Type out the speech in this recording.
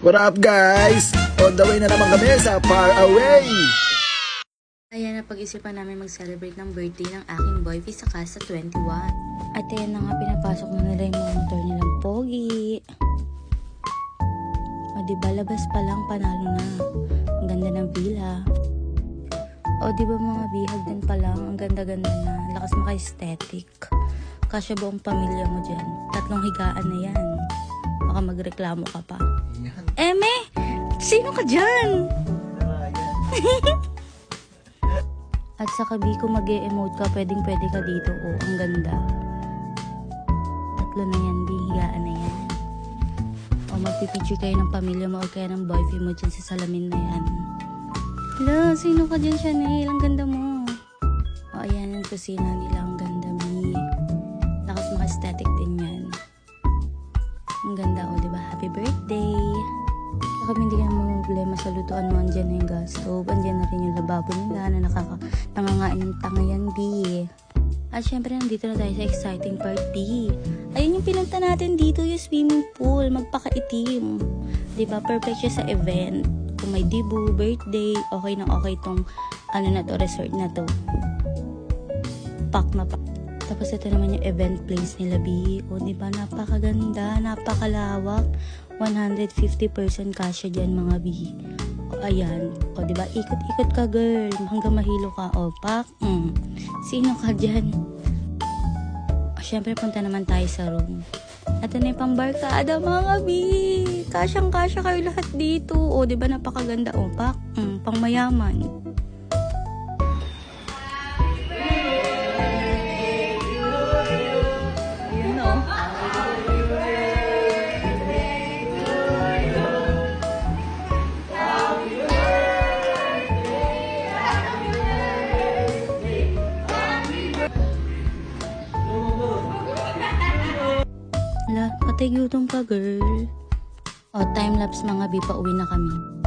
What up guys? On the way na naman kami sa Far Away! Ayan, napag-isipan namin mag-celebrate ng birthday ng aking boyfriend sa Casa 21. At ayan na nga, pinapasok na nila yung mga motor nilang pogi. O diba, labas pa lang, panalo na. Ang ganda ng villa. O diba mga bihag din pa lang, ang ganda-ganda na. Lakas maka-aesthetic. Kasya buong pamilya mo dyan. 3 higaan na yan. Baka magreklamo ka pa. Eme! Sino ka dyan? At sa kabi kung mag-e-emote ka, pwedeng-pwede ka dito. Oh, ang ganda. 3 na yan, bihigaan na yan. O magpipicture kayo ng pamilya mo o kaya ng boyfriend mo dyan sa salamin na yan. Hala, sino ka dyan, Chanel? Ang ganda mo. O ayan, ang kusina nila. Ang ganda, mi. Lakas maka-aesthetic din yan. Ang ganda, o diba? Happy birthday! Kami hindi ka naman problema sa lutuan mo. Andyan na yung gas stove. Andyan na rin yung lababo nila na nangangain ng tangayan, B. At syempre, nandito na tayo sa exciting part, B. Ayun yung pinunta natin dito, yung swimming pool. Magpakaitim. Diba? Perfect siya sa event. Kung may debut, birthday, okay na okay tong ano na to, resort na to. Pack na pack. Tapos ito naman yung event place nila, B. O, diba? Napakaganda, napakalawak. 150% kasya dyan, mga B. O, ayan. O, diba? Ikot-ikot ka, girl. Hanggang mahilo ka. O, pak. Sino ka dyan? O, syempre, punta naman tayo sa room. Ito na yung pambarkada, mga B. Kasyang-kasya kayo lahat dito. O, diba? Napakaganda. O, pak. Pangmayaman. Patay gutom ka, girl. O, time-lapse mga B, pauwi na kami.